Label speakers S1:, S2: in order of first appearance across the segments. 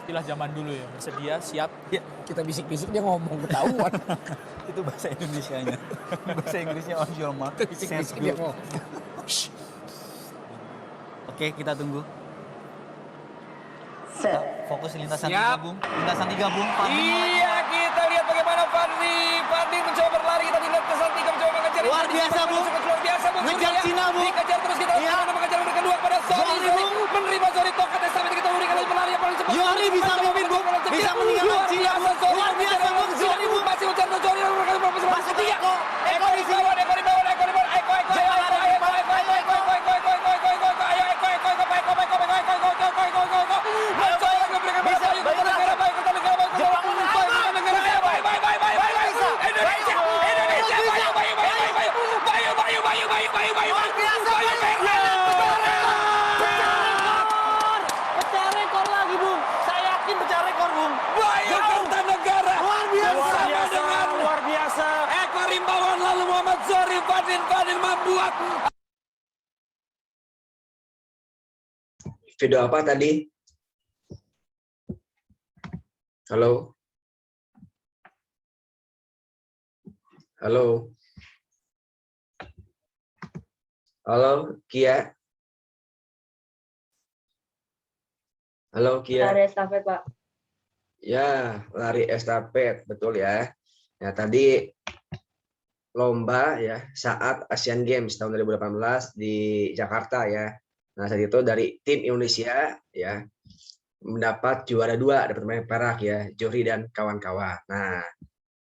S1: Istilah zaman dulu ya, bersedia, siap.
S2: Ya, kita bisik-bisik dia ngomong ketahuan.
S3: Itu bahasa Indonesianya. Bahasa Inggrisnya onjol mah.
S2: Bisik-bisik dia ngomong.
S3: Oke, kita tunggu. Fokus lintasan
S1: Siap.
S3: 3, Bung. Lintasan 3, Bung.
S1: Iya, kita lihat bagaimana Fadli mencoba berlari, kita lihat lintasan 3 mencoba mengejar.
S3: Luar biasa, Bung.
S1: Luar biasa, Bung.
S3: Ngejar Cina, Bung.
S1: Dikejar terus kita mengejar yang kedua pada Zori, Bung. Menerima Zori tongkat estafet kita berikan berlari yang paling cepat.
S3: Yori bisa mimpin, Bung. Bisa meninggalkan Cina, Bung. Luar biasa, Bung. Zori, Bung.
S1: Masih mengejar Zori yang berkali
S3: Masuk ke Eko. Eko di sini.
S1: Eko di bawah.
S3: Pecah rekor lagi, Bung. Saya yakin pecah rekor, Bung.
S1: Bayu Kertanegara.
S3: Luar biasa.
S1: Eko Rimbawan lalu Muhammad Zori Fadil membuat.
S4: Video apa tadi? Halo? Halo? Halo, Kia? Halo, Kia?
S5: Lari estafet, Pak.
S4: Ya, lari estafet, betul ya. Ya, tadi lomba ya saat Asian Games tahun 2018 di Jakarta ya. Nah, saat itu dari tim Indonesia ya mendapat juara 2, dapat medali perak ya, Johri dan kawan-kawan. Nah,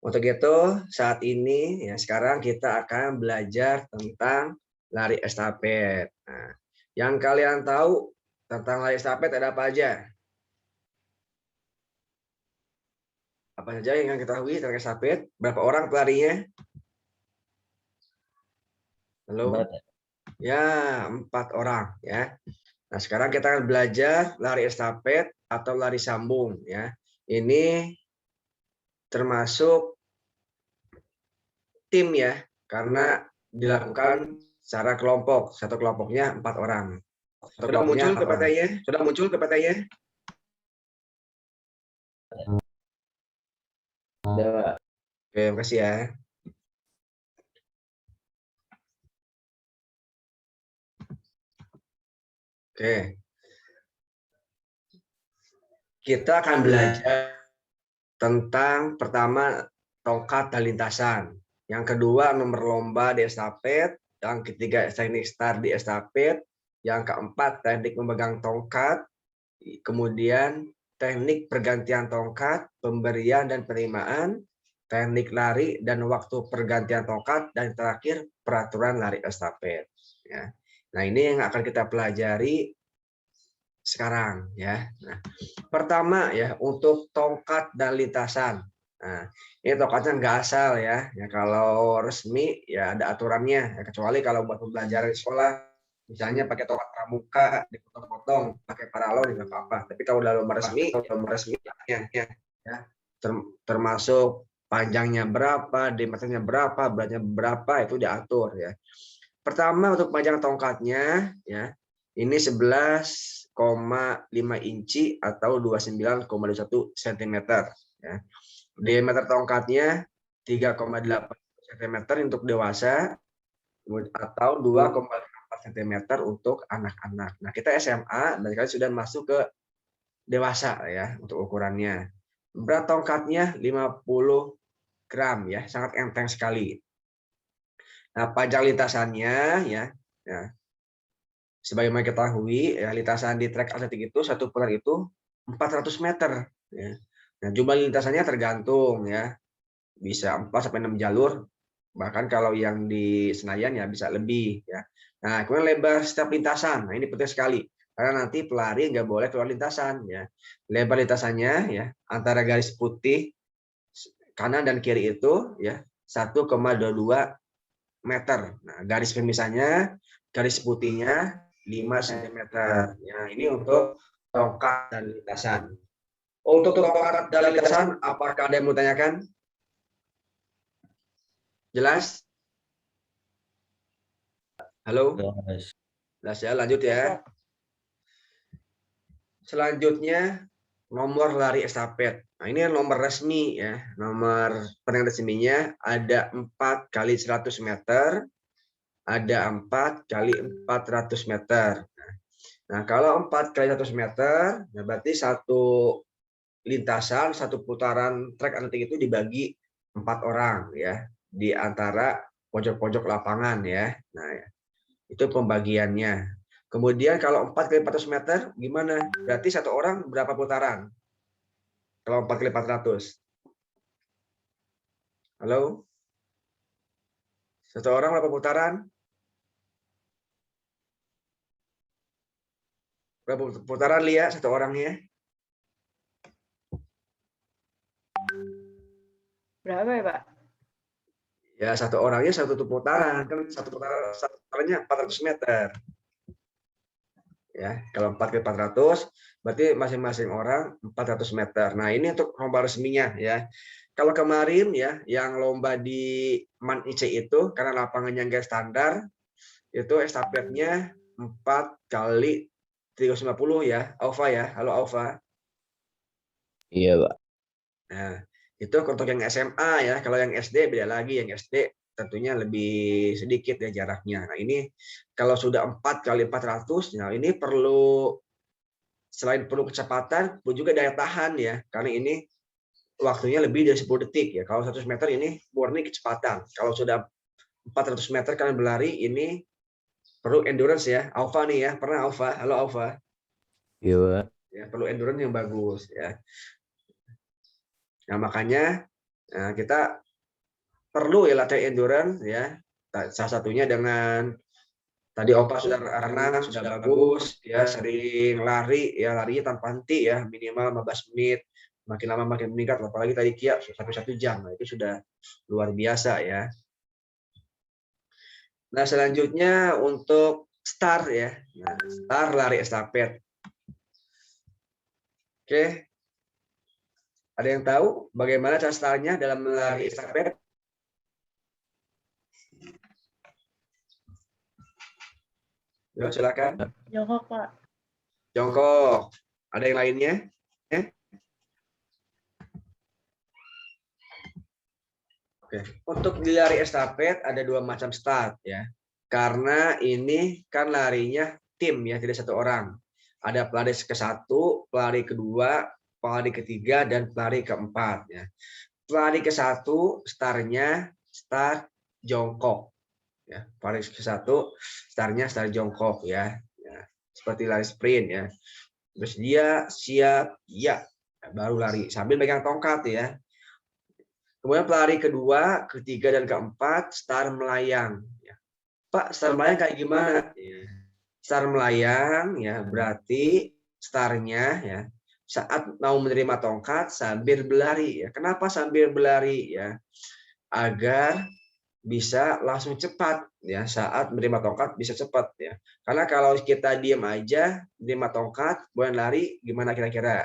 S4: untuk itu saat ini ya sekarang kita akan belajar tentang lari estafet. Nah, yang kalian tahu tentang lari estafet ada apa aja? Apa saja yang kalian ketahui tentang estafet? Berapa orang pelarinya? Halo? Ya, 4 orang ya. Nah, sekarang kita akan belajar lari estafet atau lari sambung ya. Ini termasuk tim ya, karena dilakukan secara kelompok. Satu kelompoknya 4 orang. Sudah muncul ke petanya? Sudah muncul ke petanya? Oke, terima kasih ya. Oke. Kita akan belajar tentang pertama tongkat dan lintasan. Yang kedua nomor lomba di estafet. Yang ketiga teknik start di estafet. Yang keempat teknik memegang tongkat. Kemudian teknik pergantian tongkat, pemberian dan penerimaan, teknik lari dan waktu pergantian tongkat, dan terakhir peraturan lari estafet. Ya. Nah, ini yang akan kita pelajari sekarang ya. Nah, pertama ya untuk tongkat dan lintasan. Nah, ini tongkatnya nggak asal ya. Ya kalau resmi ya ada aturannya. Ya, kecuali kalau buat pembelajaran di sekolah, misalnya pakai tongkat pramuka, dipotong-potong, pakai paralon nggak apa-apa. Tapi kalau dalam resmi ya, termasuk panjangnya berapa, diameternya berapa, beratnya berapa itu diatur ya. Pertama untuk panjang tongkatnya ya. Ini 11,5 inci atau 29,21 cm ya. Diameter tongkatnya 3,8 cm untuk dewasa atau 2,4 cm untuk anak-anak. Nah, kita SMA dan kalian sudah masuk ke dewasa ya untuk ukurannya. Berat tongkatnya 50 gram ya, sangat enteng sekali. Nah, panjang lintasannya ya, sebagaimana kita ketahui, ya, lintasan di trek atletik itu satu putar itu 400 meter. Ya. Nah, jumlah lintasannya tergantung ya, bisa 4 sampai 6 jalur. Bahkan kalau yang di Senayan ya bisa lebih ya. Nah, kemudian lebar setiap lintasan. Nah, ini penting sekali karena nanti pelari nggak boleh keluar lintasan ya. Lebar lintasannya ya antara garis putih kanan dan kiri itu ya 1,22 meter. Nah, garis pemisahnya, garis putihnya 5 cm. Ya, ini untuk tongkat dan lintasan. Untuk tongkat dan lintasan, apakah ada yang mau tanyakan? Jelas? Halo? Jelas ya, lanjut ya. Selanjutnya nomor lari estafet. Nah, ini nomor resmi ya. Nomor pertandingan resminya ada 4 kali 100 meter, ada 4 kali 400 meter. Nah, kalau 4 kali 100 meter, nah berarti satu lintasan, satu putaran trek atletik itu dibagi 4 orang ya di antara pojok-pojok lapangan ya. Nah, itu pembagiannya. Kemudian kalau 4 kali 400 meter gimana? Berarti satu orang berapa putaran? Kalau 4 kali 400. Halo? Satu orang berapa putaran? Berapa putaran, Lia, satu orangnya?
S5: Berapa ya, Pak?
S4: Ya, satu orangnya satu putaran. Kan satu putarannya 400 meter. Ya, kalau 4 kali 400, berarti masing-masing orang 400 meter. Nah, ini untuk lomba resminya ya. Kalau kemarin ya, yang lomba di MAN IC itu, karena lapangannya nggak standar, itu estafetnya 4 kali 350 ya, Alfa ya. Halo Alfa.
S3: Iya, Pak.
S4: Nah, itu untuk yang SMA ya. Kalau yang SD beda lagi. Yang SD tentunya lebih sedikit ya jaraknya. Nah, ini kalau sudah 4 kali 400, nah ini perlu selain perlu kecepatan, perlu juga daya tahan ya. Karena ini waktunya lebih dari 10 detik ya. Kalau 100 meter ini murni kecepatan. Kalau sudah 400 meter kalian berlari, ini perlu endurance ya. Alfa nih ya. Pernah Alfa? Halo Alfa.
S3: Iya, Pak.
S4: Ya, perlu endurance yang bagus ya. Nah, makanya kita perlu ya latihan endurance ya. Salah satunya dengan tadi Opa sudah Arna sudah bagus ya, sering lari ya, larinya tanpa henti ya, minimal 15 menit. Makin lama makin meningkat, apalagi tadi Kia sampai 1 jam. Nah, itu sudah luar biasa ya. Nah, selanjutnya untuk start ya. Nah, start lari estafet. Oke. Ada yang tahu bagaimana cara startnya dalam lari estafet? Ya, silakan.
S5: Jongkok, Pak.
S4: Jongkok. Ada yang lainnya? Oke. Untuk di lari estafet ada 2 macam start ya. Karena ini kan larinya tim ya, tidak satu orang. Ada pelari ke-1, pelari kedua, pelari ketiga, dan pelari keempat ya. Pelari ke-1 startnya start jongkok. Ya, pelari ke-1 startnya start jongkok ya. Seperti lari sprint ya. Terus dia siap, ya, baru lari sambil pegang tongkat ya. Kemudian pelari kedua, ketiga, dan keempat start melayang. Ya. Pak, start melayang kayak gimana? Ya. Start melayang ya berarti startnya ya saat mau menerima tongkat sambil berlari ya. Kenapa sambil berlari ya? Agar bisa langsung cepat ya, saat menerima tongkat bisa cepat ya. Karena kalau kita diam aja menerima tongkat boleh lari, gimana kira-kira?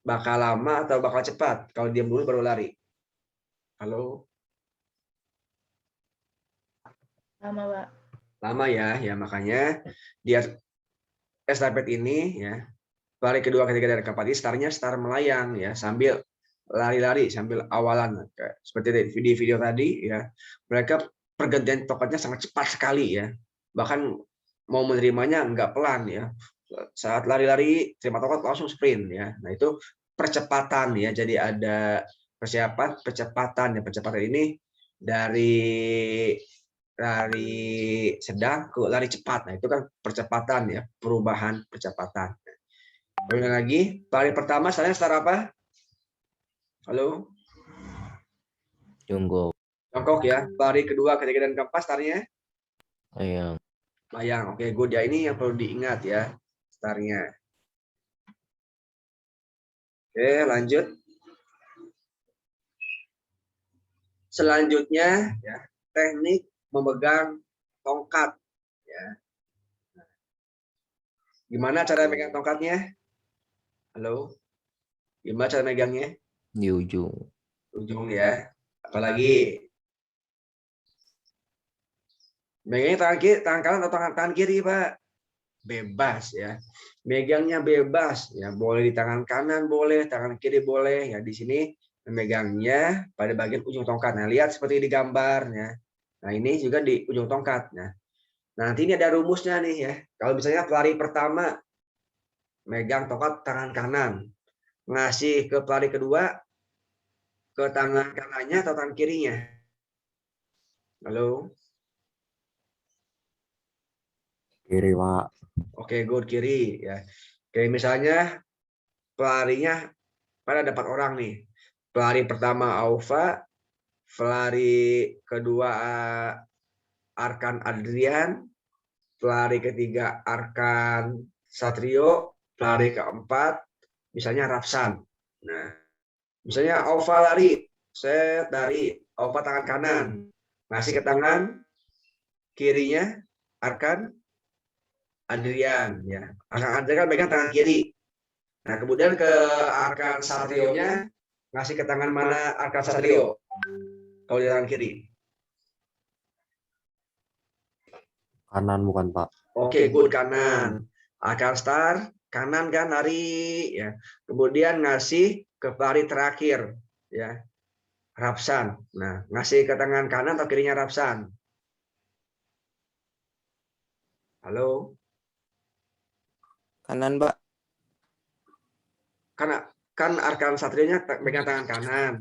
S4: Bakal lama atau bakal cepat kalau diam dulu baru lari? Halo?
S5: Lama, Pak.
S4: Lama ya, makanya dia estafet ini ya, pelari kedua, ketiga, dan keempat ini startnya start melayang ya, sambil lari-lari sambil awalan seperti di video tadi ya. Mereka pergantian tongkatnya sangat cepat sekali ya, bahkan mau menerimanya nggak pelan ya. Saat lari-lari terima tongkat langsung sprint ya. Nah, itu percepatan ya, jadi ada percepatan ya. Percepatan ini dari sedang ke lari cepat. Nah, itu kan percepatan ya, perubahan percepatan. Kemudian lagi, pelari pertama saya start apa? Halo? Jongkok ya. Pelari kedua, ketiga, dan keempat startnya? Layang. Oke, good ya. Ini yang perlu diingat ya, startnya. Oke, lanjut. Selanjutnya ya, teknik memegang tongkat ya. Gimana cara megang tongkatnya? Halo? Gimana cara megangnya?
S3: Di ujung.
S4: Ujung ya. Apalagi Megangnya tangan kiri, tangan kanan atau tangan kiri, Pak? Bebas ya. Megangnya bebas ya, boleh di tangan kanan boleh, tangan kiri boleh ya. Di sini memegangnya pada bagian ujung tongkat. Nah, lihat seperti di gambarnya. Nah, ini juga di ujung tongkat. Nah, nanti ini ada rumusnya nih ya. Kalau misalnya pelari pertama megang tongkat tangan kanan, ngasih ke pelari kedua ke tangan kanannya atau tangan kirinya? Halo?
S6: Kiri, Pak.
S4: Oke, good, kiri ya. Oke, misalnya pelarinya pada dapat orang nih. Pelari pertama Aufa, pelari kedua Arkan Adrian, pelari ketiga Arkan Satrio, pelari keempat misalnya Rafsan. Nah, misalnya Aufa lari, set dari Aufa tangan kanan, ngasih ke tangan kirinya Arkan Adrian ya. Arkan Adrian kan pegang tangan kiri. Nah, kemudian ke Arkan Satrio-nya ngasih ke tangan mana Arkan Satrio? Kalau di tangan kiri.
S6: Kanan bukan, Pak.
S4: Oke, good, kanan. Arkan Star, kanan kan lari ya. Kemudian ngasih ke pelari terakhir ya. Rapsan. Nah, ngasih ke tangan kanan atau kirinya Rapsan? Halo?
S7: Kanan, Pak.
S4: Kan Arkan Satrio-nya pegang tangan kanan.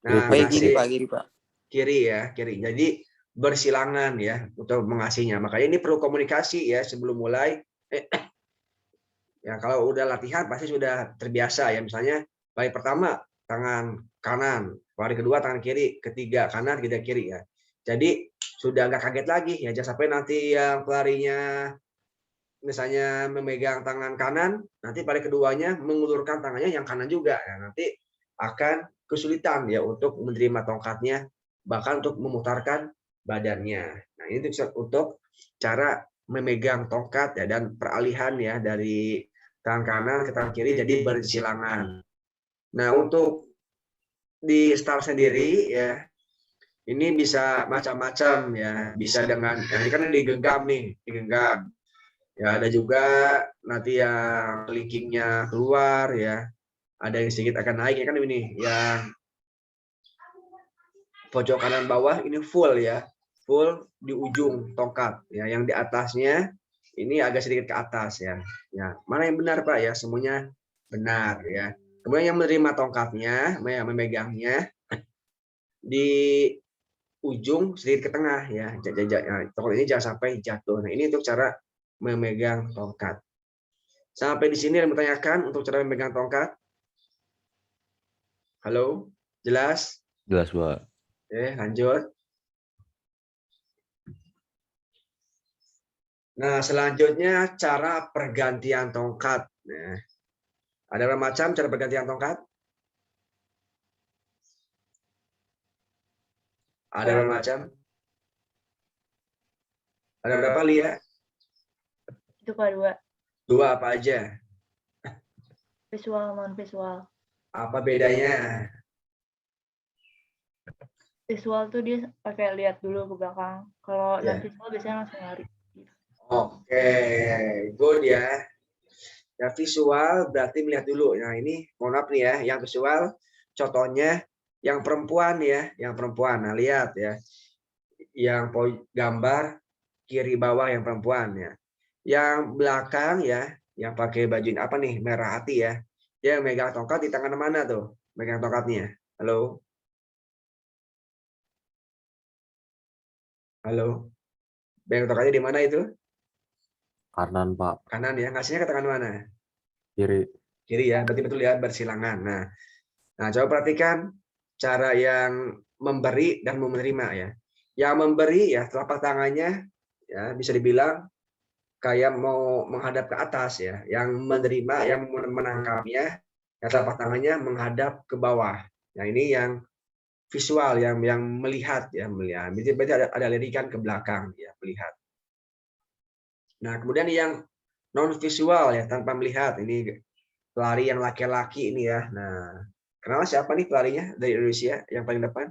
S4: Nah,
S6: Kiri,
S7: Kiri,
S4: ngasih
S7: Pak, kiri, Pak.
S4: kiri ya, kiri. Jadi bersilangan ya untuk mengasihnya. Makanya ini perlu komunikasi ya sebelum mulai. Ya kalau udah latihan pasti sudah terbiasa ya. Misalnya pelari pertama tangan kanan, pelari kedua tangan kiri, ketiga kanan, ketiga kiri ya. Jadi sudah nggak kaget lagi ya. Jangan sampai nanti yang pelarinya misalnya memegang tangan kanan, nanti pelari keduanya mengulurkan tangannya yang kanan juga. Ya, nanti akan kesulitan ya untuk menerima tongkatnya, bahkan untuk memutarkan badannya. Nah, ini untuk cara memegang tongkat ya dan peralihan ya dari tangan kanan ke tangan kiri jadi bersilangan. Nah, untuk di start sendiri ya ini bisa macam-macam ya, bisa dengan ini kan digenggam nih, digenggam. Ya, ada juga nanti yang kelingkingnya keluar ya. Ada yang sedikit akan naik ya kan ini yang pojok kanan bawah ini full ya. Full di ujung tongkat ya, yang di atasnya ini agak sedikit ke atas ya. Ya, mana yang benar Pak ya? Semuanya benar ya. Kemudian yang menerima tongkatnya, yang memegangnya di ujung sedikit ke tengah ya. Tongkat ini jangan sampai jatuh. Nah, ini untuk cara memegang tongkat. Sampai di sini ada yang bertanyakan untuk cara memegang tongkat? Halo? Jelas?
S6: Jelas, Pak.
S4: Oke, lanjut. Nah, selanjutnya cara pergantian tongkat. Nah, ada berapa macam cara pergantian tongkat? Ada berapa macam? Ada berapa, Lia?
S5: Itu Pak, dua.
S4: Dua apa aja?
S5: Visual, non visual.
S4: Apa bedanya?
S5: Visual tuh dia pakai lihat dulu ke belakang. Kalau
S4: Ya.
S5: non visual biasanya langsung lari.
S4: Oke, good ya. Ya, visual berarti melihat dulu. Nah, ini mohon maaf nih ya, yang visual contohnya yang perempuan ya, yang perempuan. Nah, lihat ya. Yang gambar kiri bawah yang perempuan ya. Yang belakang ya, yang pakai baju apa nih? Merah hati ya. Dia megang tongkat di tangan mana tuh? Megang tongkatnya. Halo? Halo? Megang tongkatnya di mana itu?
S6: Kanan, Pak.
S4: Kanan ya. Ngasihnya ke tangan mana?
S6: Kiri.
S4: Kiri ya. Berarti betul ya bersilangan. Nah, coba perhatikan cara yang memberi dan menerima ya. Yang memberi ya telapak tangannya ya bisa dibilang kayak mau menghadap ke atas ya. Yang menerima, yang menangkapnya ya telapak tangannya menghadap ke bawah. Nah, ini yang visual yang melihat ya, melihat. Berarti ada lirikan ke belakang ya, melihat. Nah, kemudian yang non visual ya tanpa melihat. Ini pelari yang laki-laki ini ya. Nah, kenal siapa nih pelarinya dari Indonesia yang paling depan?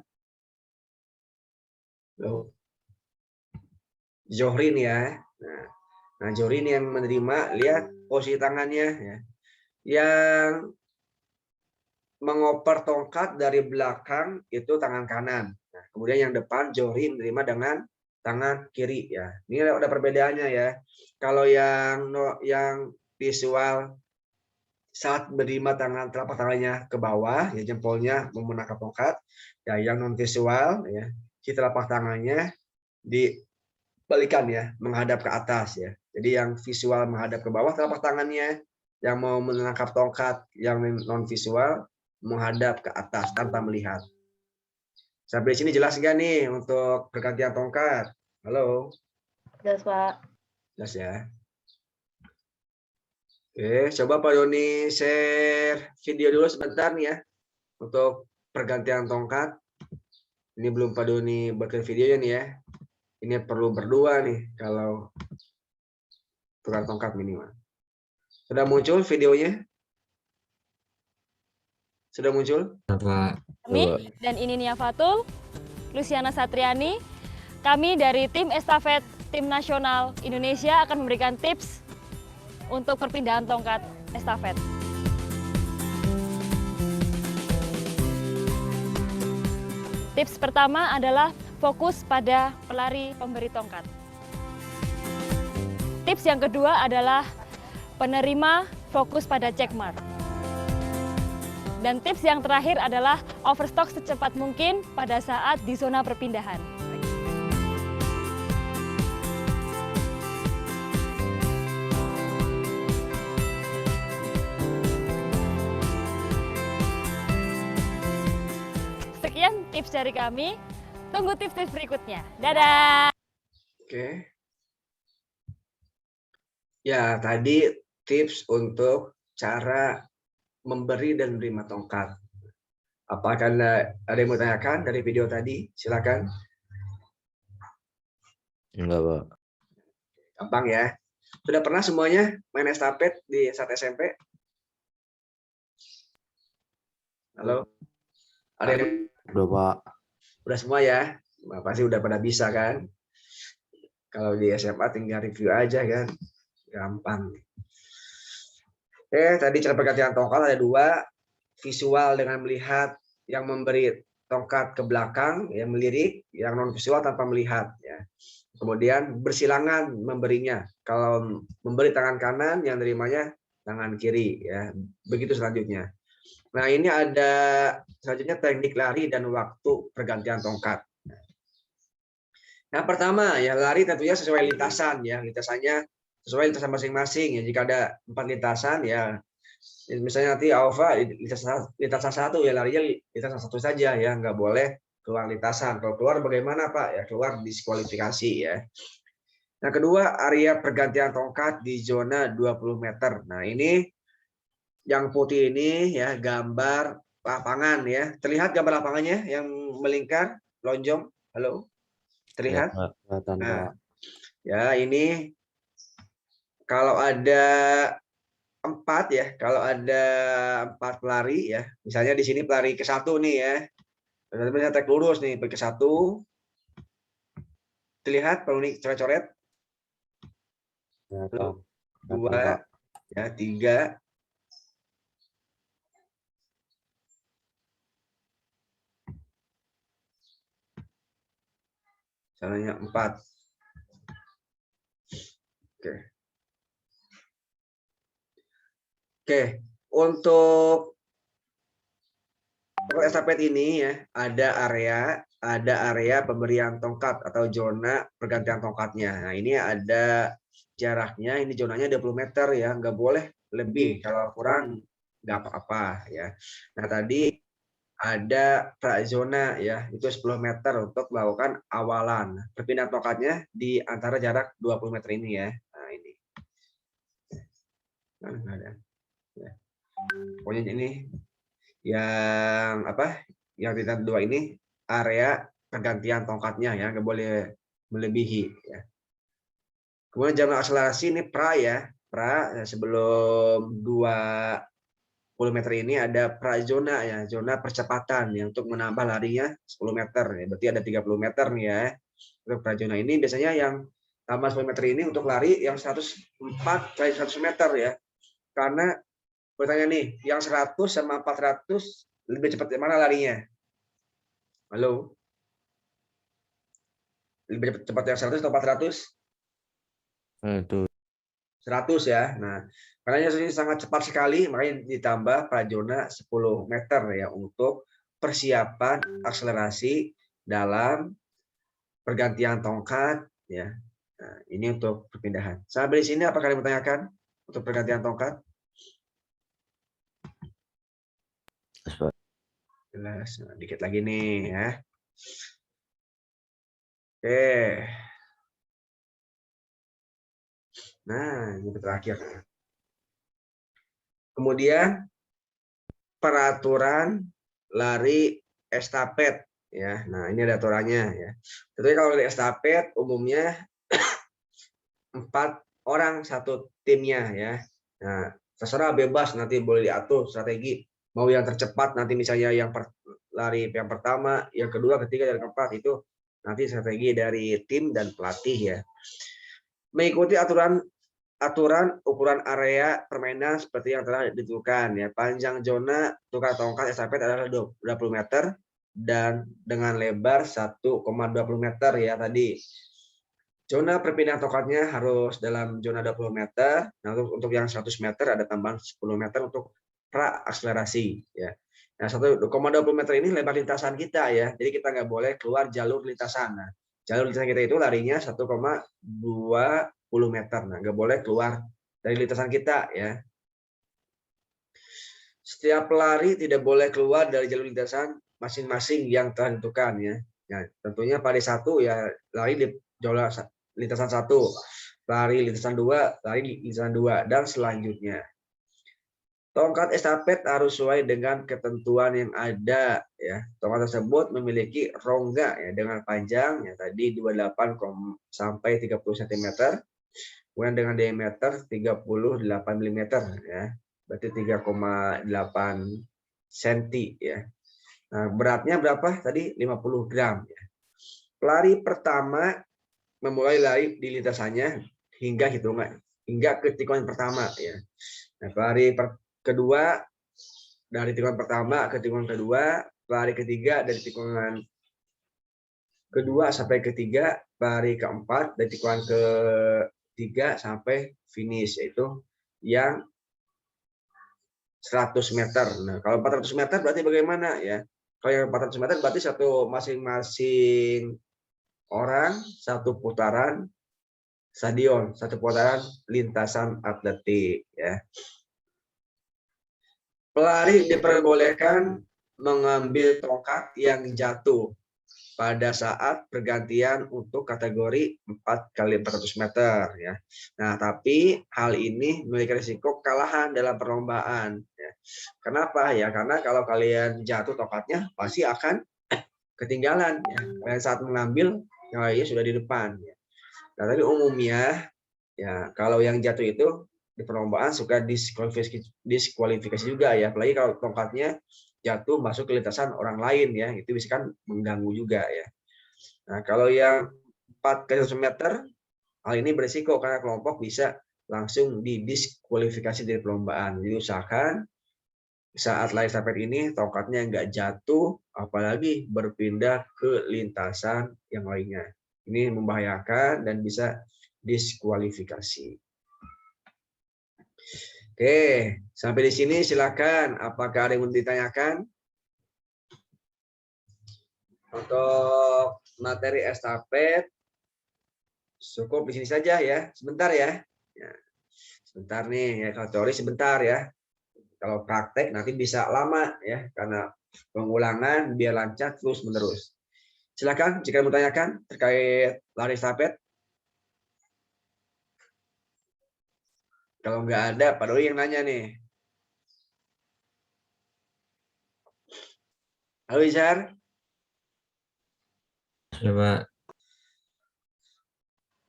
S4: Loh. Zohri nih ya. Nah, Zohri ini yang menerima, lihat posisi tangannya ya. Yang mengoper tongkat dari belakang itu tangan kanan. Nah, kemudian yang depan Zohri menerima dengan tangan kiri ya. Ini ada perbedaannya ya. Kalau yang visual saat menerima telapak tangannya ke bawah, ya jempolnya menangkap tongkat. Ya, yang non visual ya, si telapak tangannya dibalikan ya, menghadap ke atas ya. Jadi yang visual menghadap ke bawah telapak tangannya, yang mau menangkap tongkat yang non visual menghadap ke atas tanpa melihat. Sampai sini jelas nggak nih untuk pergantian tongkat? Halo?
S5: Jelas, Pak.
S4: Jelas ya. Oke, coba Pak Doni share video dulu sebentar nih ya untuk pergantian tongkat. Ini belum Pak Doni buatkan videonya nih ya. Ini perlu berdua nih kalau tukar tongkat minimal. Sudah muncul videonya? Sudah muncul?
S7: Kami dan ini Nia Fatul, Luciana Satriani. Kami dari tim estafet tim nasional Indonesia akan memberikan tips untuk perpindahan tongkat estafet. Tips pertama adalah fokus pada pelari pemberi tongkat. Tips yang kedua adalah penerima fokus pada checkmark. Dan tips yang terakhir adalah overstock secepat mungkin pada saat di zona perpindahan. Sekian tips dari kami. Tunggu tips-tips berikutnya. Dadah!
S4: Oke. Ya, tadi tips untuk cara memberi dan menerima tongkat. Apakah ada yang mau tanyakan dari video tadi? Silakan.
S6: Enggak, Pak.
S4: Gampang ya. Sudah pernah semuanya main estafet di saat SMP? Halo? Ada yang
S6: Udah, Pak.
S4: udah semua ya? Nah, pasti udah pada bisa kan? Kalau di SMA tinggal review aja kan? Gampang. Tadi cara pergantian tongkat ada dua, visual dengan melihat, yang memberi tongkat ke belakang, yang melirik, yang non visual tanpa melihat. Ya. Kemudian bersilangan memberinya. Kalau memberi tangan kanan, yang nerimanya tangan kiri. Ya. Begitu selanjutnya. Nah ini ada selanjutnya teknik lari dan waktu pergantian tongkat. Yang pertama ya lari tentunya sesuai lintasan ya, lintasannya sesuai lintasan masing-masing ya. Jika ada 4 lintasan ya, misalnya nanti Alfa lintasan 1 ya larinya lintasan 1 saja ya, nggak boleh keluar lintasan. Kalau keluar bagaimana Pak? Ya keluar diskualifikasi ya. Nah kedua area pergantian tongkat di zona 20 meter. Nah ini yang putih ini ya gambar lapangan ya. Terlihat gambar lapangannya yang melingkar lonjong? Halo? Terlihat? Nah, ya ini kalau ada 4 ya, kalau ada 4 pelari ya, misalnya di sini pelari ke-1 nih ya, teman-teman tek lurus nih ke-1, terlihat kalau ini coret-coret, 2, ya 3, caranya 4. Oke, untuk estafet ini ya ada area pemberian tongkat atau zona pergantian tongkatnya. Nah ini ada jaraknya, ini zonanya 20 meter ya, nggak boleh lebih, kalau kurang nggak apa-apa ya. Nah tadi ada prazona ya, itu 10 meter untuk melakukan awalan. Perpindahan tongkatnya di antara jarak 20 meter ini ya. Nah ini. Nah, ada. Ya. Pokoknya ini yang apa? Yang di 2 ini area pergantian tongkatnya ya, nggak boleh melebihi ya. Kemudian jam akselerasi ini pra ya, pra sebelum 20 meter ini ada prazona ya, zona percepatan ya untuk menambah larinya 10 meter ya, berarti ada 30 meter nih ya. Untuk prazona ini biasanya yang tambah 10 meter ini untuk lari yang 104 kali 100 meter ya. Karena bertanya nih, yang 100 sama 400 lebih cepat mana larinya? Halo? Lebih cepat yang 100 atau 400?
S6: Itu
S4: 100 ya. Nah, karena ini sangat cepat sekali, makanya ditambah pada zona 10 meter ya untuk persiapan akselerasi dalam pergantian tongkat ya. Nah, ini untuk perpindahan. Sampai di sini apa kalian bertanyakan untuk pergantian tongkat? Jelas. Nah, dikit lagi nih ya. Oke. Nah, ini terakhir. Kemudian peraturan lari estafet ya. Nah, ini ada aturannya ya. Tentunya kalau di estafet umumnya 4 orang satu timnya ya. Nah, terserah bebas nanti boleh diatur strategi. Mau yang tercepat nanti misalnya yang lari yang pertama, yang kedua, ketiga, dan keempat itu nanti strategi dari tim dan pelatih ya. Mengikuti aturan ukuran area permainan seperti yang telah ditentukan ya. Panjang zona tukar tongkat estafet adalah 20 meter dan dengan lebar 1,20 meter ya tadi. Zona perpindahan tongkatnya harus dalam zona 20 meter. Nah, untuk yang 100 meter ada tambahan 10 meter untuk pra akselerasi ya. Nah, 1,20 meter ini lebar lintasan kita ya. Jadi kita nggak boleh keluar jalur lintasan. Nah, jalur lintasan kita itu larinya 1,20 meter. Nah, nggak boleh keluar dari lintasan kita ya. Setiap pelari tidak boleh keluar dari jalur lintasan masing-masing yang telah ditentukan ya. Nah, tentunya pada satu ya lari di jalur lintasan 1, lari lintasan 2, lari di lintasan 2 dan selanjutnya. Tongkat estafet harus sesuai dengan ketentuan yang ada ya. Tongkat tersebut memiliki rongga ya dengan panjang ya tadi 28 sampai 30 cm. Kemudian dengan diameter 38 mm ya. Berarti 3,8 cm ya. Nah, beratnya berapa tadi? 50 gram ya. Pelari pertama memulai lari di lintasannya hingga ke tikungan pertama ya. Nah, pelari kedua dari tikungan pertama ke tikungan kedua, pelari ketiga dari tikungan kedua sampai ketiga, pelari keempat dari tikungan ketiga sampai finish yaitu yang 100 meter. Nah, kalau 400 meter berarti bagaimana ya? Kalau yang 400 meter berarti satu masing-masing orang satu putaran stadion, satu putaran lintasan atletik ya. Pelari diperbolehkan mengambil tongkat yang jatuh pada saat pergantian untuk kategori 4 kali 400 meter ya. Nah, tapi hal ini memiliki risiko kekalahan dalam perlombaan ya. Kenapa ya? Karena kalau kalian jatuh tongkatnya pasti akan ketinggalan ya. Kalian saat mengambil yang lainnya sudah di depan ya. Nah, tapi umumnya ya kalau yang jatuh itu di perlombaan suka diskualifikasi juga ya, apalagi kalau tongkatnya jatuh masuk ke lintasan orang lain ya, itu bisa kan mengganggu juga ya. Nah, kalau yang 4 kali 100 meter hal ini berisiko karena kelompok bisa langsung didiskualifikasi dari perlombaan. Jadi usahakan saat lari estafet ini tongkatnya nggak jatuh, apalagi berpindah ke lintasan yang lainnya. Ini membahayakan dan bisa diskualifikasi. Oke, sampai di sini silakan. Apakah ada yang mau ditanyakan? Untuk materi estafet cukup di sini saja ya. Sebentar ya. Sebentar nih ya, kalau teori sebentar ya. Kalau praktek nanti bisa lama ya karena pengulangan biar lancar terus menerus. Silakan jika mau tanyakan terkait lari estafet. Kalau nggak ada, Pak Doi yang nanya nih. Halo Izhar.
S6: ya Pak.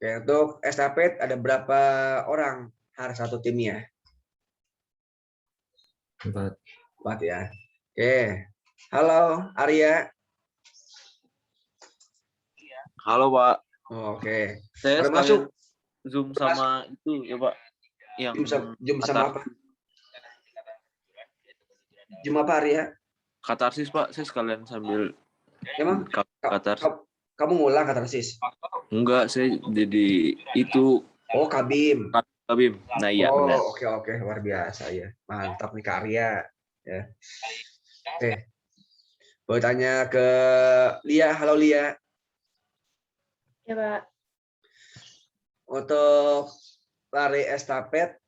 S4: Oke, untuk estafet ada berapa orang harus satu timnya?
S6: 4.
S4: 4 ya. Oke. Halo Arya.
S8: Halo Pak.
S4: Oh, oke.
S6: Saya
S4: Baru
S6: sekalian
S4: masuk.
S6: Zoom sama itu ya Pak. Yang
S4: Jum sama apa? Jum apa Arya?
S6: katarsis Pak. Saya sekalian sambil
S4: Emang
S6: katarsis.
S4: kamu ngulang katarsis?
S6: Enggak, saya jadi itu
S4: Oh, Kabim.
S6: Kabim. Nah iya
S4: Oh,
S6: benar.
S4: oke, luar biasa ya. Mantap nih Kak Arya. Ya. Oke. Boleh tanya ke Lia. Halo Lia.
S5: Ya, Pak.
S4: Untuk lari estafet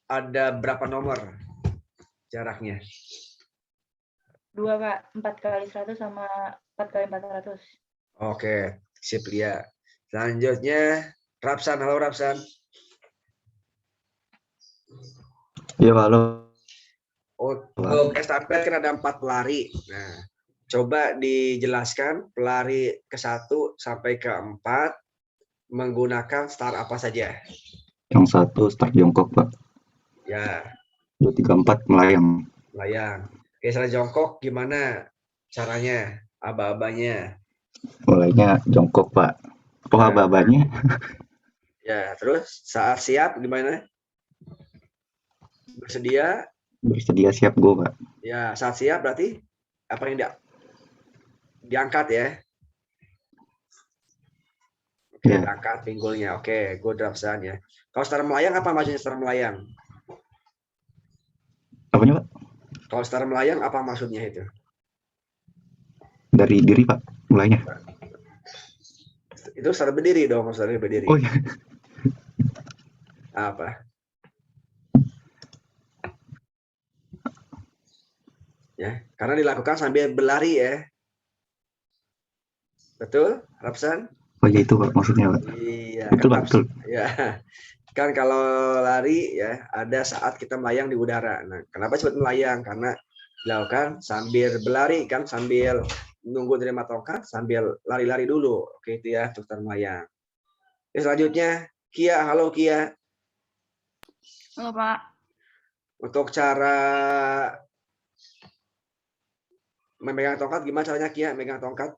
S4: ada berapa nomor jaraknya?
S5: 2, Pak. 4 kali 100 sama 4 kali 400.
S4: Oke, sip Lia. Selanjutnya Rapsan. Halo Rapsan.
S8: Iya Pak, halo.
S4: Untuk estafet kan ada 4 pelari. Nah, coba dijelaskan pelari ke-1 sampai ke-4 menggunakan start apa saja?
S8: Yang 1 start jongkok Pak.
S4: Ya,
S8: 2, 3, 4 melayang.
S4: melayang. Oke, start jongkok gimana caranya? Aba-abanya.
S8: Mulainya jongkok Pak. Oh
S4: Nah.
S8: aba-abanya.
S4: Ya, terus saat siap gimana? Bersedia?
S8: Bersedia siap go Pak.
S4: Ya, saat siap berarti apa yang diangkat ya? Oke,
S8: Ya.
S4: diangkat pinggulnya. Oke, good Rapsan ya. Kalau start melayang apa maksudnya start melayang?
S8: Apanya Pak?
S4: Kalau start melayang apa maksudnya itu?
S8: Dari diri Pak, mulainya.
S4: Itu start berdiri dong, start berdiri.
S8: Oh iya.
S4: Apa? Ya, karena dilakukan sambil berlari ya. Betul, Rapsan?
S8: Oh iya itu Pak maksudnya Pak.
S4: Iya,
S8: Betul
S4: kan
S8: Pak, betul.
S4: Ya. Kan kalau lari ya ada saat kita melayang di udara. Nah, kenapa disebut melayang? Karena dilakukan sambil berlari kan, sambil nunggu terima tongkat, sambil lari-lari dulu. Oke itu ya untuk melayang. Oke, selanjutnya Kia. Halo Kia.
S5: Halo, Pak.
S4: Untuk cara memegang tongkat gimana caranya Kia megang tongkat?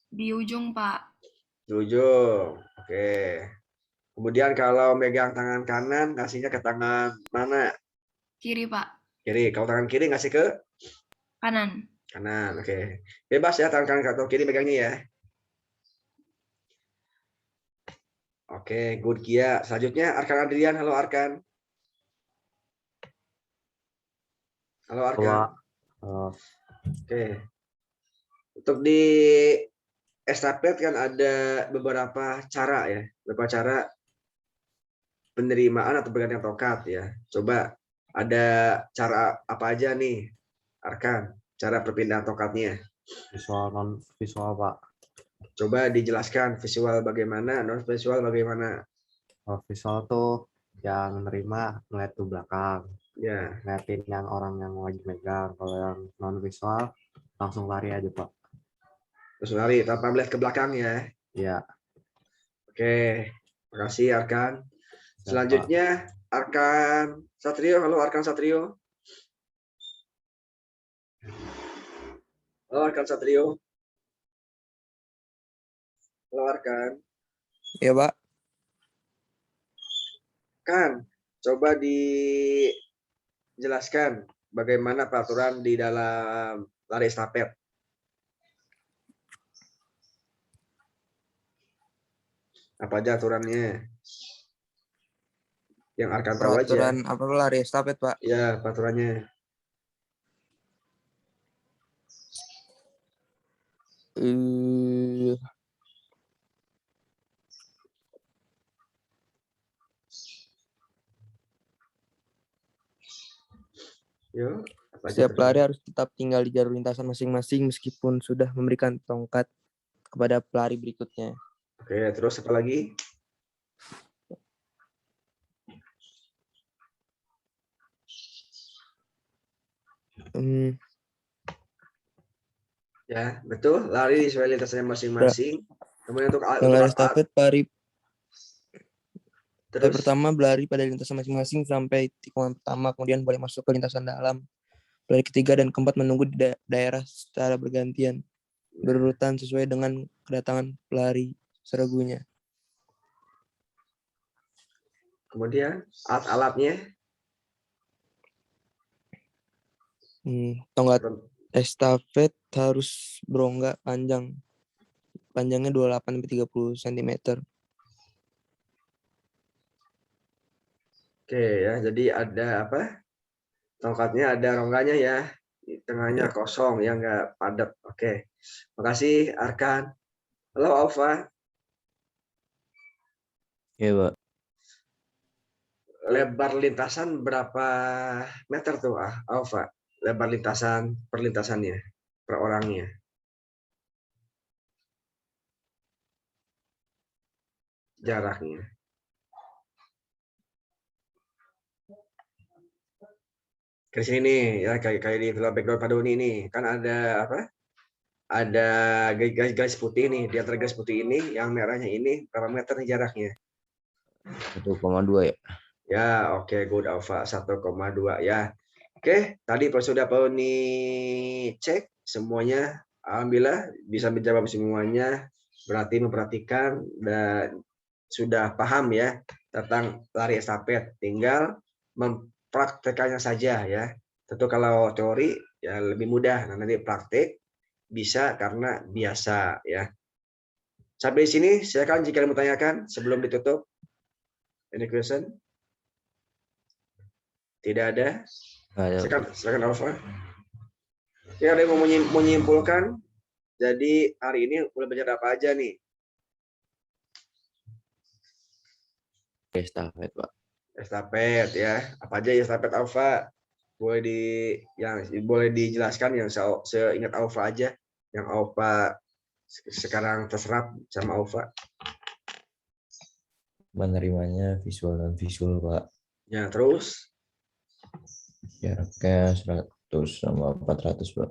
S5: Di ujung, Pak.
S4: Di ujung. Oke. Kemudian kalau megang tangan kanan ngasihnya ke tangan mana?
S5: Kiri, Pak.
S4: Kiri. Kalau tangan kiri ngasih ke
S5: Kanan.
S4: kanan. Oke. Bebas ya tangan kanan atau kiri megangnya ya. Oke, good Kia. Selanjutnya Arkan Adrian. Halo Arkan. Halo Arkan. Oke. Untuk di estafet kan ada beberapa cara ya, beberapa cara penerimaan atau pergantian tongkat ya. Coba ada cara apa aja nih, Arkan? Cara perpindahan tongkatnya.
S6: Visual non visual Pak.
S4: Coba dijelaskan visual bagaimana, non visual bagaimana.
S6: Kalau visual tuh yang nerima ngeliat ke belakang,
S4: Ya,
S6: ngeliatin yang orang yang lagi megang. Kalau yang non visual langsung lari aja Pak.
S4: terus lari tanpa melihat ke belakang ya.
S6: Iya.
S4: Oke, makasih Arkan. Selanjutnya Arkan Satrio. Halo Arkan Satrio. Halo Arkan Satrio. Halo Arkan.
S2: Iya, Pak.
S4: Kan, coba dijelaskan bagaimana peraturan di dalam lari estafet. Apa aja aturannya? Yang Arkan tahu aja.
S2: Peraturan apa lari estafet, Pak?
S4: Ya, peraturannya. Yo, apa aja
S2: Setiap
S4: tuh?
S2: pelari harus tetap tinggal di jalur lintasan masing-masing meskipun sudah memberikan tongkat kepada pelari berikutnya.
S4: Oke, terus apa lagi? Ya, betul. Lari sesuai lintasannya masing-masing. Kemudian untuk
S2: Lari estafet pelari
S4: terus
S2: pertama berlari pada lintasan masing-masing sampai tikungan pertama, kemudian boleh masuk ke lintasan dalam. Pelari ketiga dan keempat menunggu di daerah secara bergantian, berurutan sesuai dengan kedatangan pelari. seragunya.
S4: Kemudian alat-alatnya.
S2: Tongkat estafet harus berongga panjangnya 28-30 cm.
S4: Oke ya, jadi ada apa? Tongkatnya ada rongganya ya. Di tengahnya kosong, ya nggak padat. Oke. Makasih Arkan. Halo Alfa.
S9: Oke, Pak.
S4: Lebar lintasan berapa meter tuh Alfa? Lebar perlintasannya per orangnya. Jaraknya. Ke sini nih ya, kayak di film background Padoni nih kan ada apa? Ada garis putih nih, di antara garis putih ini yang merahnya ini berapa meter nih jaraknya?
S9: 1,2 ya.
S4: Ya, oke, good Alpha 1,2 ya. Oke, tadi pas sudah Padoni cek semuanya, alhamdulillah bisa menjawab semuanya, berarti memperhatikan dan sudah paham ya tentang lari estafet, tinggal mempraktekannya saja ya. Tentu kalau teori ya lebih mudah, nanti praktek bisa karena biasa ya. Sampai di sini silakan jika mau tanyakan sebelum ditutup. Any question? Tidak ada. Silakan Alfa. Ya, ada yang mau menyimpulkan. Jadi hari ini boleh belajar apa aja nih?
S9: Estafet, Pak.
S4: Estafet ya. Apa aja estafet Alfa? Boleh dijelaskan yang seingat Alfa aja, yang Alfa sekarang terserap sama Alfa.
S9: Menerimanya visual dan visual, Pak.
S4: Ya, terus
S9: Jaraknya 100 sama 400, Pak.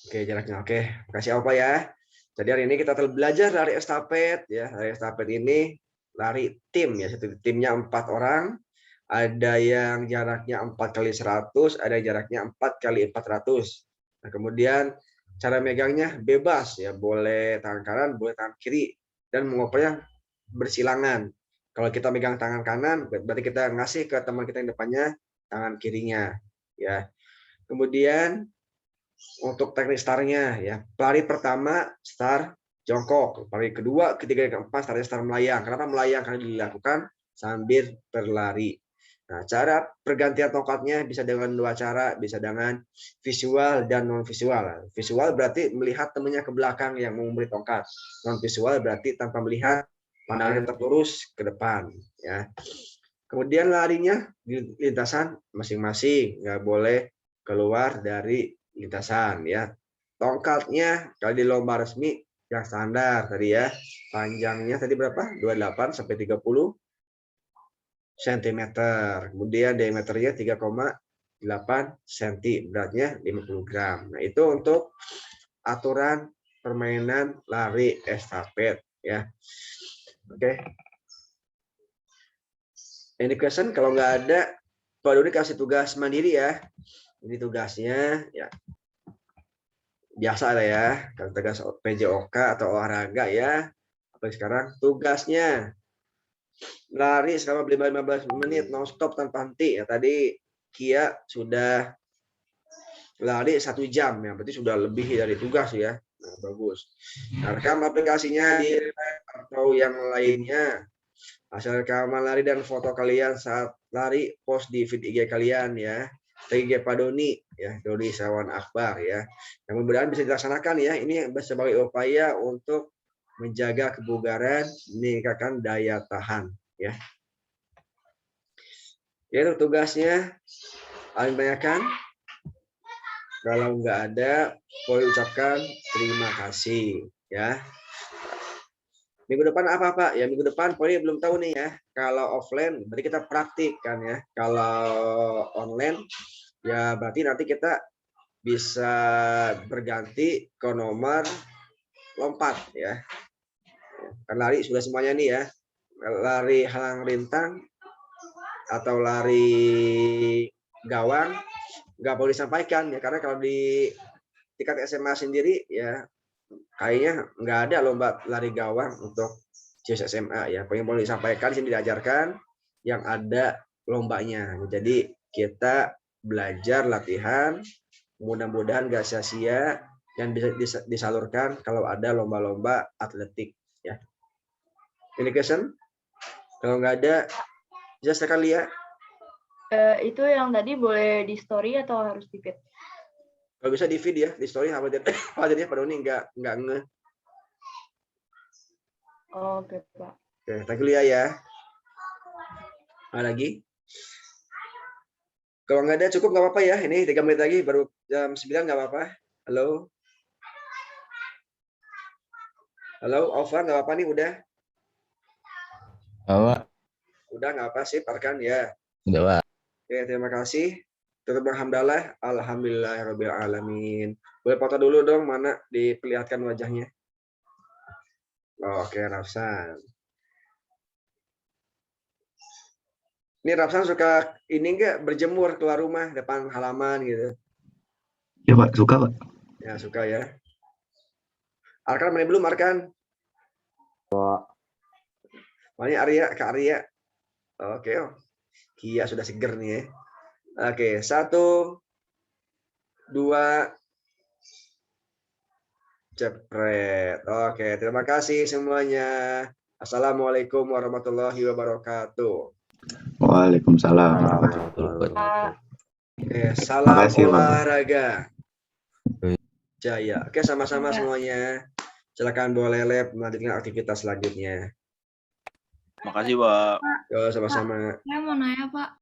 S4: oke, jaraknya oke. Kasih Alfa ya. Jadi hari ini kita telah belajar lari estafet ya. Lari estafet ini lari tim ya. Satu timnya 4 orang. Ada yang jaraknya 4x100, ada yang jaraknya 4x400. Nah, kemudian cara megangnya bebas ya, boleh tangan kanan, boleh tangan kiri, dan mengopernya bersilangan. Kalau kita megang tangan kanan, berarti kita ngasih ke teman kita yang depannya tangan kirinya ya. Kemudian untuk teknik startnya ya, pelari pertama start jongkok, pelari kedua, ketiga, keempat startnya start melayang. Kenapa melayang? Karena dilakukan sambil berlari. Nah, cara pergantian tongkatnya bisa dengan 2 cara, bisa dengan visual dan non visual. Visual berarti melihat temannya ke belakang yang mau memberi tongkat. Non visual berarti tanpa melihat, pandangannya tetap lurus ke depan ya. Kemudian larinya di lintasan masing-masing, nggak boleh keluar dari lintasan ya. Tongkatnya kalau di lomba resmi yang standar tadi ya, panjangnya tadi berapa? 28 sampai 30 cm. Kemudian diameternya 3,8 cm, beratnya 50 gram. Nah, itu untuk aturan permainan lari estafet ya. Oke. Any question? Kalau nggak ada, Pak Doni kasih tugas mandiri ya. Ini tugasnya ya. Biasa lah ya, kalau tugas PJOK atau olahraga ya. Apalagi sekarang tugasnya lari selama 15 menit non-stop tanpa henti. Ya, tadi Kia sudah lari 1 jam, ya berarti sudah lebih dari tugas ya. Nah, bagus. Nah, rekam aplikasinya di atau yang lainnya. Hasil rekaman lari dan foto kalian saat lari post di feed IG kalian ya. IG Pak Doni ya, Doni Sawan Akbar ya. Yang mudah-mudahan bisa dilaksanakan ya. Ini sebagai upaya untuk menjaga kebugaran, meningkatkan daya tahan ya. Ya, itu tugasnya. Paling banyakkan. Kalau nggak ada, boleh ucapkan terima kasih ya. Minggu depan apa Pak? Ya minggu depan Poli belum tahu nih ya. Kalau offline berarti kita praktik kan ya. Kalau online ya berarti nanti kita bisa berganti ke nomor lompat ya. Kan lari sudah semuanya nih ya. Lari halang rintang atau lari gawang nggak boleh disampaikan ya, karena kalau di tingkat SMA sendiri ya kayaknya nggak ada lomba lari gawang untuk JS SMA ya. Yang boleh disampaikan di sini diajarkan yang ada lombanya. Jadi kita belajar latihan, mudah-mudahan gak sia-sia yang bisa disalurkan kalau ada lomba-lomba atletik ya. Any question? Kalau nggak ada, just sekali ya.
S5: Itu yang tadi boleh di story atau harus di feed?
S4: Kalau bisa di feed ya, di story apa jadinya Pak Doni nggak nge.
S5: Oke, Pak.
S4: Oke, thank you Lia ya. Ada lagi? Kalau nggak ada cukup nggak apa-apa ya. Ini 3 menit lagi, baru jam 9 nggak apa-apa. Halo? Halo, Ova nggak apa-apa nih udah?
S9: Apa?
S4: Udah nggak apa sih, Arkan ya.
S9: Udah, Pak.
S4: Oke, terima kasih. Tutup berhamdalah. Alhamdulillahirabbil alamin. Boleh foto dulu dong, mana diperlihatkan wajahnya. Oke, Rafsan. Ini Rafsan suka ini enggak berjemur keluar rumah depan halaman gitu?
S8: Ya Pak, suka Pak.
S4: Ya, suka ya. Arkan mana belum Arkan? Mana Arya, Kak Arya. Oke, oh. Kia sudah seger nih ya. Oke, 1, 2, jepret. Oke, terima kasih semuanya. Assalamualaikum warahmatullahi wabarakatuh.
S8: Waalaikumsalam.
S4: Oke, salam
S8: Makasih, Pak.
S4: olahraga. Jaya. Oke, sama-sama semuanya. Silakan boleh lab melanjutkan aktivitas selanjutnya.
S3: Makasih, Pak.
S4: Yo, sama-sama.
S10: Saya mau nanya, Pak.